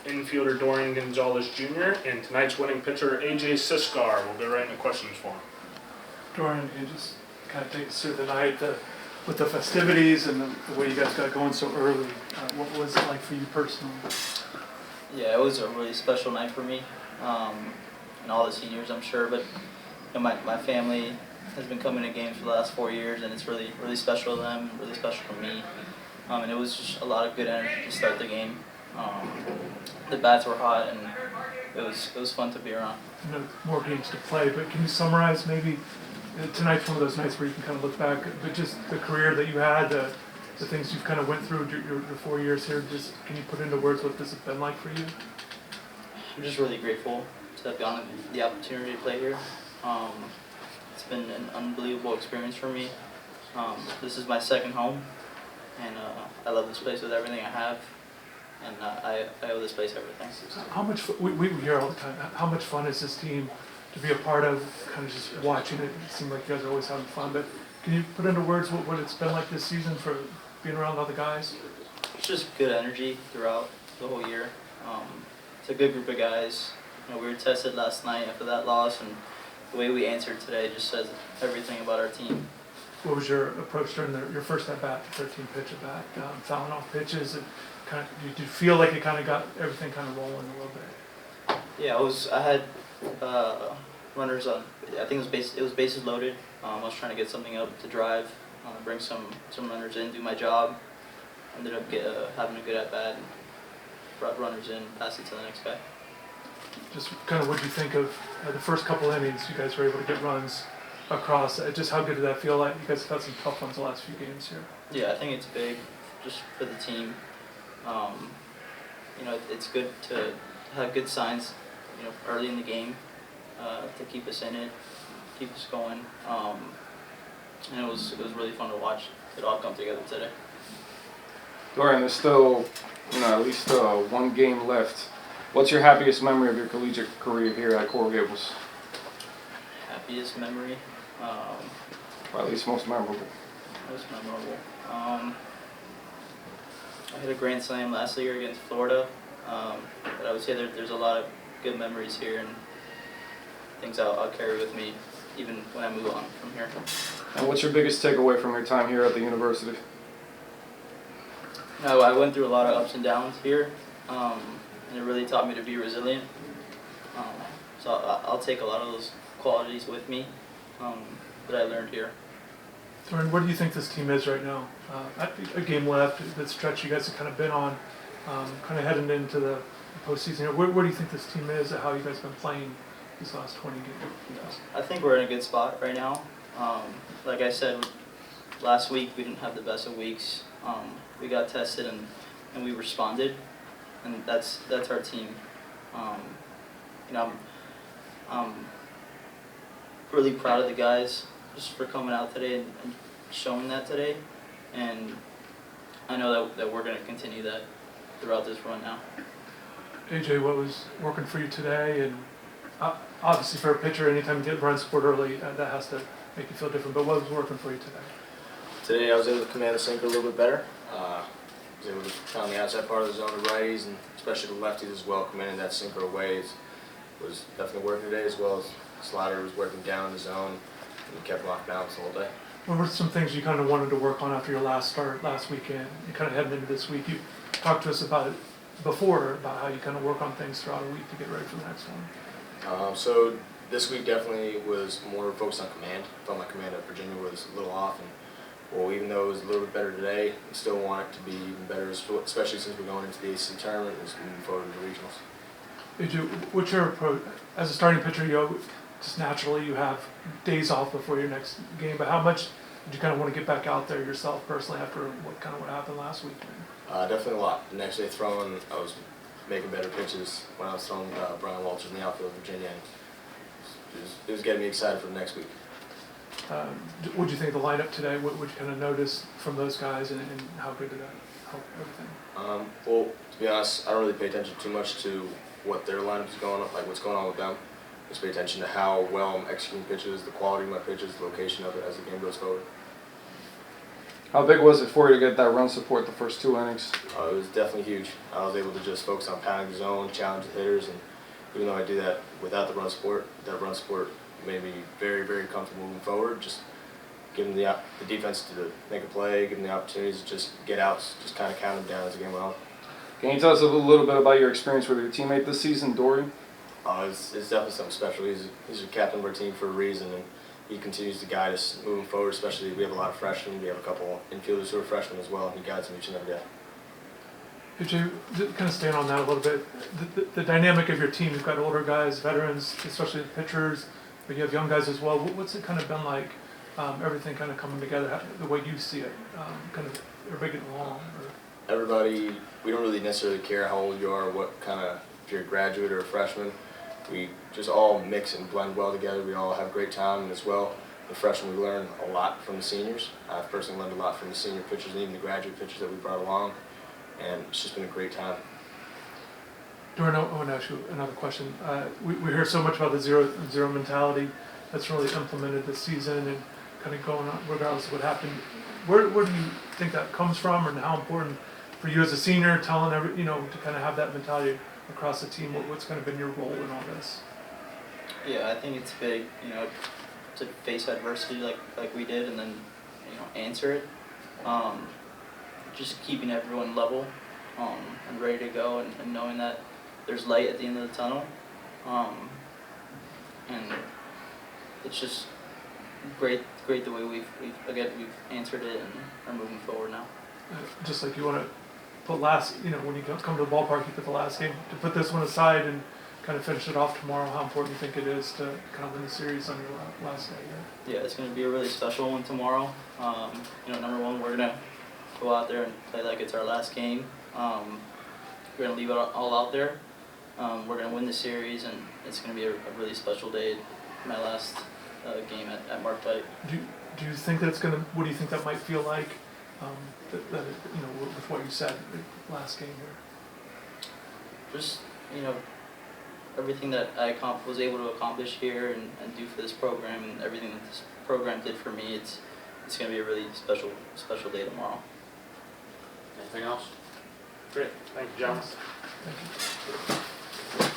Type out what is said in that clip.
infielder Dorian Gonzalez Jr. and tonight's winning pitcher AJ Ciscar. We'll get right into questions for him. Dorian, you just kind of take us through the night with the festivities and the way you guys got going so early. What was it like for you personally? Yeah, it was a really special night for me and all the seniors, I'm sure. But my family has been coming to games for the last 4 years, and it's really special to them, really special for me. And it was just a lot of good energy to start the game. The bats were hot, and it was fun to be around. More games to play, but can you summarize maybe tonight's one of those nights where you can kind of look back, but just the career that you had, the things you've kind of went through your 4 years here. Just can you put into words what this has been like for you? I'm just really grateful to have gotten the opportunity to play here. It's been an unbelievable experience for me. This is my second home, and I love this place with everything I have, and I owe this place everything. How much we hear all the time? How much fun is this team to be a part of? Kind of just watching it. It seems like you guys are always having fun, but can you put into words what it's been like this season for being around other guys? It's just good energy throughout the whole year. It's a good group of guys. We were tested last night after that loss, and the way we answered today just says everything about our team. What was your approach during your first at bat, 13 pitch at bat, fouling off pitches, and kind of did you feel like it kind of got everything kind of rolling a little bit? Yeah, I had runners on. I think it was bases loaded. I was trying to get something up to drive, bring some runners in, do my job. Ended up having a good at bat, and brought runners in, passed it to the next guy. Just kind of what do you think of the first couple innings? You guys were able to get runs across. Just how good did that feel like? You guys have had some tough ones the last few games here. Yeah, I think it's big, just for the team. It's good to have good signs, early in the game, to keep us in it, keep us going. And it was really fun to watch it all come together today. Dorian, there's still, at least one game left. What's your happiest memory of your collegiate career here at Coral Gables? Happiest memory? Or at least most memorable. Most memorable. I hit a grand slam last year against Florida, but I would say there's a lot of good memories here and things I'll carry with me even when I move on from here. And what's your biggest takeaway from your time here at the university? I went through a lot of ups and downs here, and it really taught me to be resilient. So I'll take a lot of those qualities with me that I learned here. Dorian, where do you think this team is right now? A game left, that stretch you guys have kind of been on, kind of heading into the postseason. Where do you think this team is, and how you guys have been playing these last 20 games? I think we're in a good spot right now. Like I said, last week we didn't have the best of weeks. We got tested and we responded, and that's our team. I'm really proud of the guys just for coming out today and showing that today, and I know that we're going to continue that throughout this run now. AJ, what was working for you today? And obviously for a pitcher, anytime you get run scored early, that has to make you feel different, but what was working for you today? Today I was able to command the sinker a little bit better. I was able to pound the outside part of the zone to righties, and especially the lefties as well. Commanding that sinker away was definitely working today, as well as slider was working down the zone and kept him off balance the whole day. What were some things you kind of wanted to work on after your last start last weekend? You kind of heading into this week. You talked to us about it before, about how you kind of work on things throughout a week to get ready for the next one. So this week definitely was more focused on command. I felt my command at Virginia was a little off, and even though it was a little bit better today, we still want it to be even better, especially since we're going into the ACC tournament and moving forward to the regionals. What's your approach as a starting pitcher? Just naturally you have days off before your next game, but how much did you kind of want to get back out there yourself personally after what happened last weekend? Definitely a lot. The next day throwing, I was making better pitches when I was throwing Brian Walters in the outfield of Virginia. And it was getting me excited for the next week. What do you think of the lineup today? What would you kind of notice from those guys, and how good did that help everything? Well, to be honest, I don't really pay attention too much to what their lineup is going on, like what's going on with them. Just pay attention to how well I'm executing pitches, the quality of my pitches, the location of it as the game goes forward. How big was it for you to get that run support the first 2 innings? It was definitely huge. I was able to just focus on pounding the zone, challenge the hitters, and even though I do that without the run support, that run support made me very, very comfortable moving forward. Just giving the defense to make a play, giving the opportunities to just get outs, just kind of count them down as the game went on. Can you tell us a little bit about your experience with your teammate this season, Dorian? It's definitely something special. He's a captain of our team for a reason, and he continues to guide us moving forward. Especially we have a lot of freshmen. We have a couple infielders who are freshmen as well, and he guides them each and every day. AJ, kind of staying on that a little bit, the dynamic of your team, you've got older guys, veterans, especially the pitchers, but you have young guys as well. What's it kind of been like, everything kind of coming together, the way you see it, kind of everybody getting along? Everybody, we don't really necessarily care how old you are, what kind of, if you're a graduate or a freshman. We just all mix and blend well together. We all have a great time, and as well, the freshmen, we learn a lot from the seniors. I've personally learned a lot from the senior pitchers and even the graduate pitchers that we brought along, and it's just been a great time. Dorian, I want to ask you another question. We hear so much about the zero mentality that's really implemented this season and kind of going on regardless of what happened. Where do you think that comes from, and how important for you as a senior, telling to kind of have that mentality across the team? What's kind of been your role in all this? Yeah, I think it's big, to face adversity like we did, and then answer it. Just keeping everyone level and ready to go, and knowing that there's light at the end of the tunnel. And it's just great the way we've answered it and are moving forward now. Just like you want to put when you come to the ballpark, you put the last game, to put this one aside and kind of finish it off tomorrow, how important do you think it is to kind of win the series on your last day there? Yeah, it's going to be a really special one tomorrow. Number one, we're going to go out there and play like it's our last game. We're going to leave it all out there. We're going to win the series, and it's going to be a really special day, my last game at Mark Pike. Do you think that's going to, what do you think that might feel like, with what you said, the last game here? Just, everything that I was able to accomplish here and do for this program, and everything that this program did for me, it's going to be a really special day tomorrow. Anything else? Great. Thank you, John. Thank you.